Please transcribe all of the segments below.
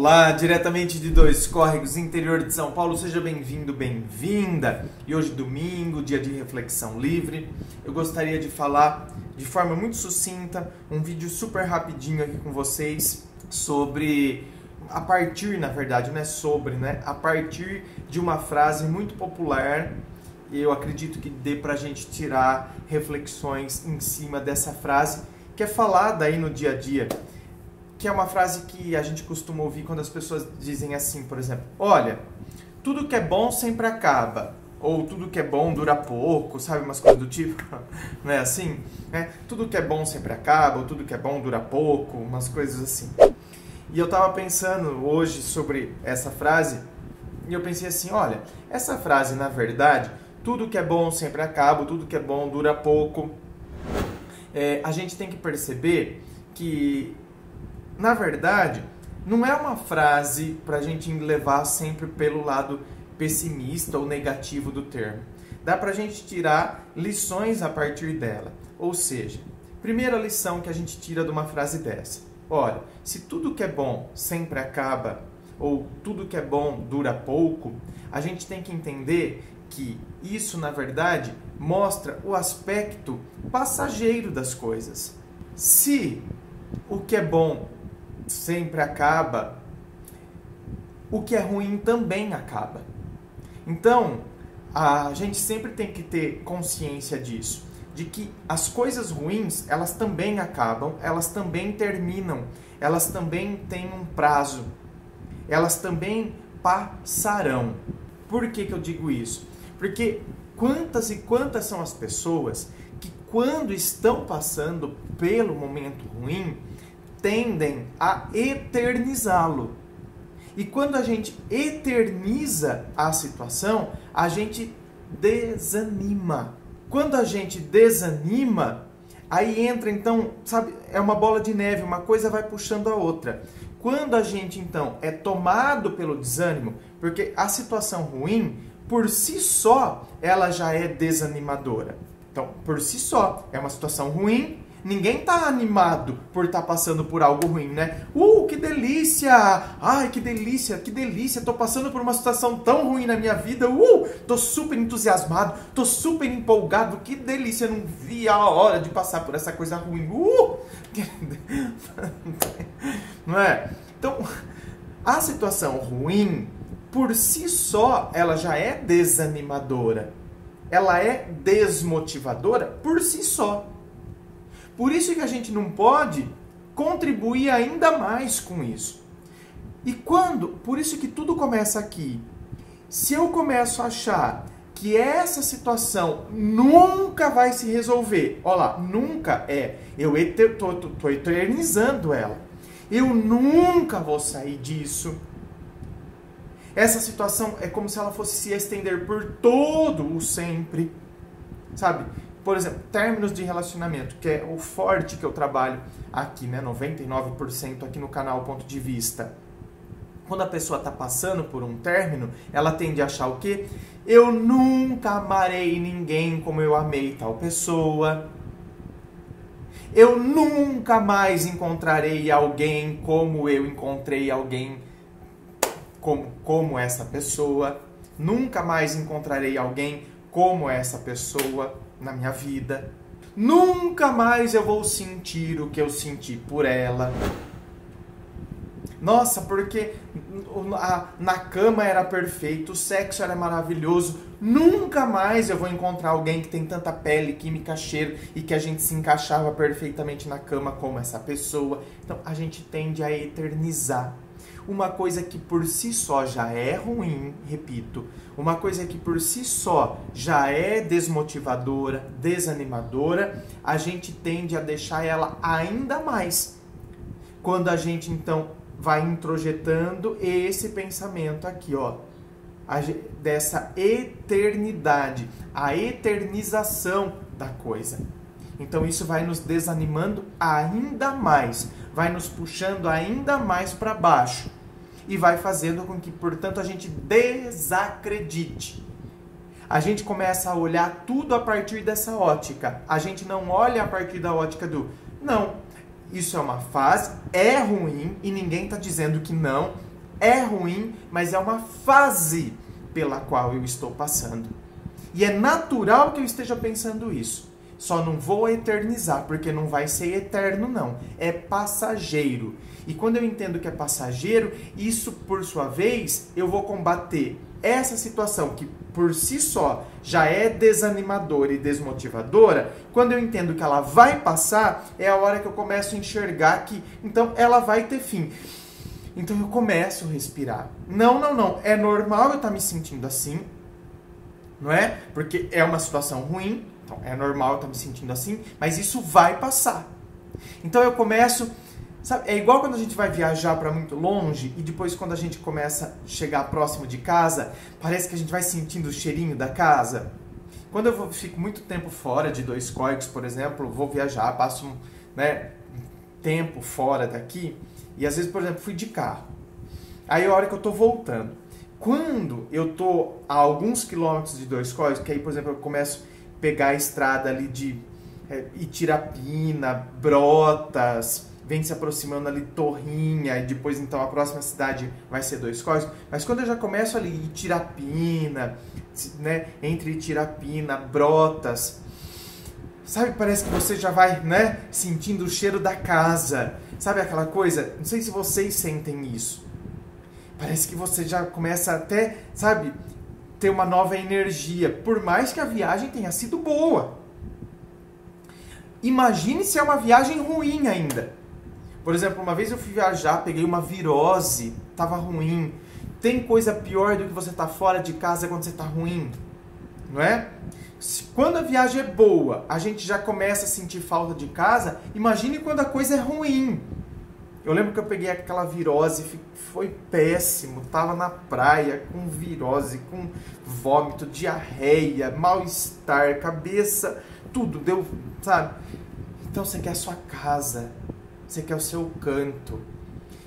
Olá, diretamente de Dois Córregos, interior de São Paulo, seja bem-vindo, bem-vinda. E hoje, domingo, dia de reflexão livre, eu gostaria de falar de forma muito sucinta, um vídeo super rapidinho aqui com vocês sobre, a partir de uma frase muito popular, e eu acredito que dê pra gente tirar reflexões em cima dessa frase, que é falada aí no dia a dia. Que é uma frase que a gente costuma ouvir quando as pessoas dizem assim, por exemplo, olha, tudo que é bom sempre acaba, ou tudo que é bom dura pouco, sabe, umas coisas do tipo, não é assim? Tudo que é bom sempre acaba, ou tudo que é bom dura pouco, umas coisas assim. E eu tava pensando hoje sobre essa frase, e eu pensei assim, olha, essa frase, na verdade, tudo que é bom sempre acaba, tudo que é bom dura pouco, a gente tem que perceber que na verdade, não é uma frase para a gente levar sempre pelo lado pessimista ou negativo do termo. Dá para a gente tirar lições a partir dela. Ou seja, primeira lição que a gente tira de uma frase dessa. Olha, se tudo que é bom sempre acaba, ou tudo que é bom dura pouco, a gente tem que entender que isso, na verdade, mostra o aspecto passageiro das coisas. Se o que é bom sempre acaba, o que é ruim também acaba. Então, a gente sempre tem que ter consciência disso, de que as coisas ruins, elas também acabam, elas também terminam, elas também têm um prazo, elas também passarão. Por que que eu digo isso? Porque quantas e quantas são as pessoas que quando estão passando pelo momento ruim, tendem a eternizá-lo. E quando a gente eterniza a situação, a gente desanima. Quando a gente desanima, aí entra então, sabe, é uma bola de neve, uma coisa vai puxando a outra. Quando a gente então é tomado pelo desânimo, porque a situação ruim, por si só, ela já é desanimadora. Então, por si só, é uma situação ruim. Ninguém tá animado por estar passando por algo ruim, né? Que delícia! Ai, que delícia, que delícia! Tô passando por uma situação tão ruim na minha vida. Tô super entusiasmado, tô super empolgado. Que delícia! Não vi a hora de passar por essa coisa ruim. Não é? Então, a situação ruim, por si só, ela já é desanimadora. Ela é desmotivadora por si só. Por isso que a gente não pode contribuir ainda mais com isso. Por isso que tudo começa aqui. Se eu começo a achar que essa situação nunca vai se resolver, olha lá, nunca eu tô eternizando ela. Eu nunca vou sair disso. Essa situação é como se ela fosse se estender por todo o sempre, sabe? Por exemplo, términos de relacionamento, que é o forte que eu trabalho aqui, né? 99% aqui no canal Ponto de Vista. Quando a pessoa está passando por um término, ela tende a achar o quê? Eu nunca amarei ninguém como eu amei tal pessoa. Eu nunca mais encontrarei alguém como eu encontrei alguém como essa pessoa. Nunca mais encontrarei alguém como essa pessoa na minha vida. Nunca mais eu vou sentir o que eu senti por ela. Nossa, porque na cama era perfeito, o sexo era maravilhoso. Nunca mais eu vou encontrar alguém que tem tanta pele, química, cheiro e que a gente se encaixava perfeitamente na cama como essa pessoa. Então a gente tende a eternizar. Uma coisa que por si só já é ruim, repito, uma coisa que por si só já é desmotivadora, desanimadora, a gente tende a deixar ela ainda mais. Quando a gente então vai introjetando esse pensamento aqui, dessa eternidade, a eternização da coisa. Então isso vai nos desanimando ainda mais, vai nos puxando ainda mais para baixo e vai fazendo com que, portanto, a gente desacredite. A gente começa a olhar tudo a partir dessa ótica. A gente não olha a partir da ótica não, isso é uma fase, é ruim e ninguém está dizendo que não, é ruim, mas é uma fase pela qual eu estou passando. E é natural que eu esteja pensando isso. Só não vou eternizar, porque não vai ser eterno, não. É passageiro. E quando eu entendo que é passageiro, isso, por sua vez, eu vou combater essa situação que, por si só, já é desanimadora e desmotivadora. Quando eu entendo que ela vai passar, é a hora que eu começo a enxergar que, então, ela vai ter fim. Então, eu começo a respirar. Não. É normal eu estar me sentindo assim, não é? Porque é uma situação ruim. Então, é normal eu estar me sentindo assim, mas isso vai passar. Então eu começo, sabe, é igual quando a gente vai viajar para muito longe e depois quando a gente começa a chegar próximo de casa, parece que a gente vai sentindo o cheirinho da casa. Quando eu fico muito tempo fora de Dois Córregos, por exemplo, vou viajar, passo tempo fora daqui e às vezes, por exemplo, fui de carro. Aí a hora que eu tô voltando, quando eu tô a alguns quilômetros de Dois Córregos, que aí, por exemplo, eu começo pegar a estrada ali de Itirapina, Brotas, vem se aproximando ali Torrinha, e depois então a próxima cidade vai ser Dois Córregos. Mas quando eu já começo ali Itirapina, né, entre Itirapina, Brotas, sabe, parece que você já vai, né, sentindo o cheiro da casa. Sabe aquela coisa? Não sei se vocês sentem isso. Parece que você já começa até, sabe, ter uma nova energia, por mais que a viagem tenha sido boa. Imagine se é uma viagem ruim ainda. Por exemplo, uma vez eu fui viajar, peguei uma virose, tava ruim. Tem coisa pior do que você estar fora de casa quando você está ruim, não é? Quando a viagem é boa, a gente já começa a sentir falta de casa. Imagine quando a coisa é ruim. Eu lembro que eu peguei aquela virose, foi péssimo, tava na praia com virose, com vômito, diarreia, mal-estar, cabeça, tudo deu, sabe? Então você quer a sua casa, você quer o seu canto.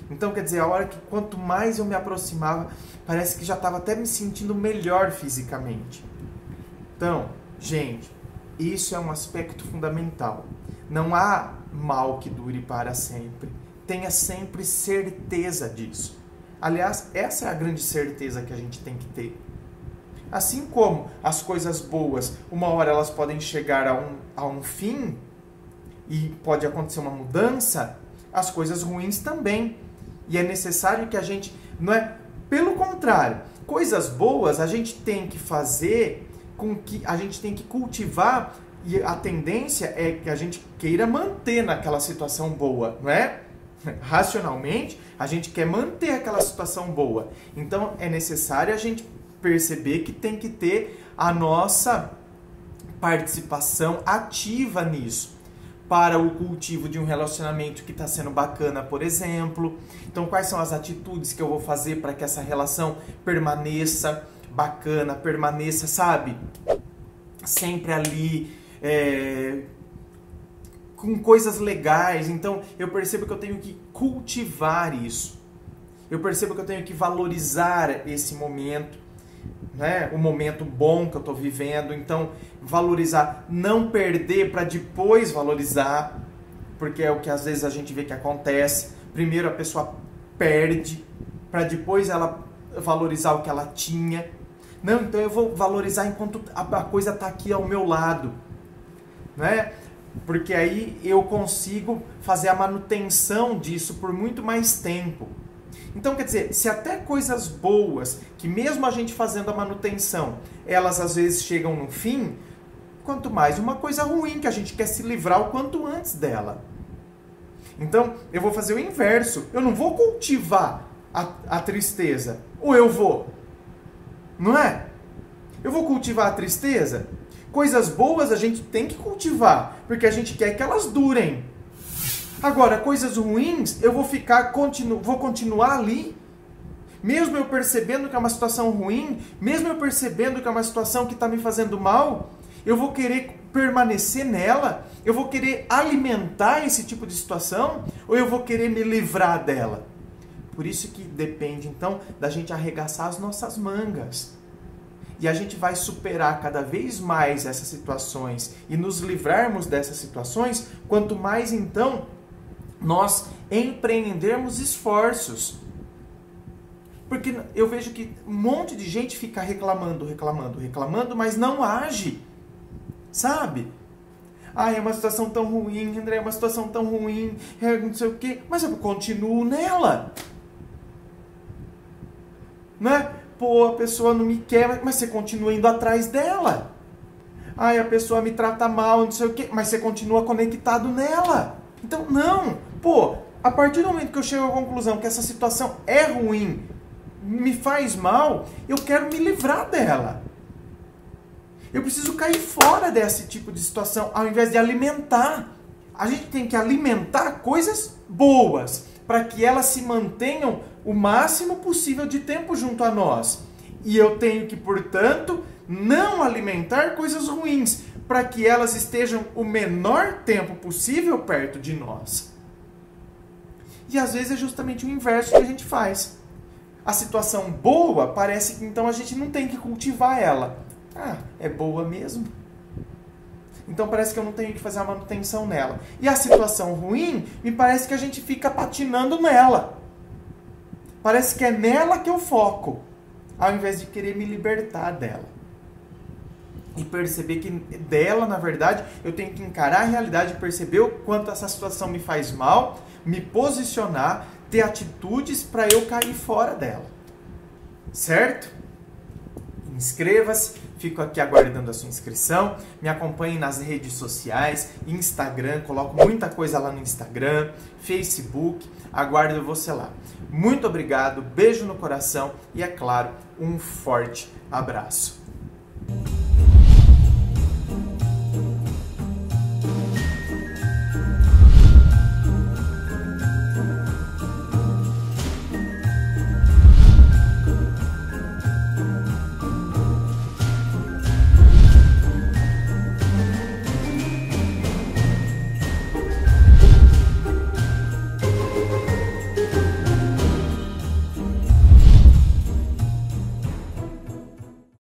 Então quer dizer, a hora que quanto mais eu me aproximava, parece que já estava até me sentindo melhor fisicamente. Então, gente, isso é um aspecto fundamental. Não há mal que dure para sempre. Tenha sempre certeza disso. Aliás, essa é a grande certeza que a gente tem que ter. Assim como as coisas boas, uma hora elas podem chegar a um fim e pode acontecer uma mudança, as coisas ruins também. E é necessário que a gente, não é? Pelo contrário, coisas boas a gente tem que fazer com que a gente tem que cultivar, e a tendência é que a gente queira manter naquela situação boa, não é? Racionalmente, a gente quer manter aquela situação boa. Então, é necessário a gente perceber que tem que ter a nossa participação ativa nisso. Para o cultivo de um relacionamento que está sendo bacana, por exemplo. Então, quais são as atitudes que eu vou fazer para que essa relação permaneça bacana, permaneça, sabe? Sempre ali, com coisas legais. Então eu percebo que eu tenho que cultivar isso. Eu percebo que eu tenho que valorizar esse momento, né? O momento bom que eu estou vivendo. Então valorizar, não perder para depois valorizar, porque é o que às vezes a gente vê que acontece. Primeiro a pessoa perde para depois ela valorizar o que ela tinha. Não, então eu vou valorizar enquanto a coisa está aqui ao meu lado, né? Porque aí eu consigo fazer a manutenção disso por muito mais tempo. Então, quer dizer, se até coisas boas, que mesmo a gente fazendo a manutenção, elas às vezes chegam no fim, quanto mais uma coisa ruim que a gente quer se livrar o quanto antes dela. Então, eu vou fazer o inverso. Eu não vou cultivar a tristeza. Ou eu vou? Não é? Eu vou cultivar a tristeza? Coisas boas a gente tem que cultivar, porque a gente quer que elas durem. Agora, coisas ruins, eu vou vou continuar ali. Mesmo eu percebendo que é uma situação ruim, mesmo eu percebendo que é uma situação que está me fazendo mal, eu vou querer permanecer nela? Eu vou querer alimentar esse tipo de situação? Ou eu vou querer me livrar dela? Por isso que depende, então, da gente arregaçar as nossas mangas. E a gente vai superar cada vez mais essas situações e nos livrarmos dessas situações, quanto mais, então, nós empreendermos esforços. Porque eu vejo que um monte de gente fica reclamando, mas não age. Sabe? Ah, é uma situação tão ruim, André, é uma situação tão ruim, não sei o quê. Mas eu continuo nela. Né? Pô, a pessoa não me quer, mas você continua indo atrás dela. Ah, a pessoa me trata mal, não sei o quê, mas você continua conectado nela. Então, não. Pô, a partir do momento que eu chego à conclusão que essa situação é ruim, me faz mal, eu quero me livrar dela. Eu preciso cair fora desse tipo de situação, ao invés de alimentar. A gente tem que alimentar coisas boas, para que elas se mantenham o máximo possível de tempo junto a nós. E eu tenho que, portanto, não alimentar coisas ruins, para que elas estejam o menor tempo possível perto de nós. E às vezes é justamente o inverso que a gente faz. A situação boa, parece que então a gente não tem que cultivar ela. Ah, é boa mesmo. Então parece que eu não tenho que fazer a manutenção nela. E a situação ruim, me parece que a gente fica patinando nela. Parece que é nela que eu foco, ao invés de querer me libertar dela. E perceber que dela, na verdade, eu tenho que encarar a realidade, perceber o quanto essa situação me faz mal, me posicionar, ter atitudes para eu cair fora dela. Certo? Inscreva-se, fico aqui aguardando a sua inscrição, me acompanhe nas redes sociais, Instagram, coloco muita coisa lá no Instagram, Facebook, aguardo você lá. Muito obrigado, beijo no coração e, é claro, um forte abraço.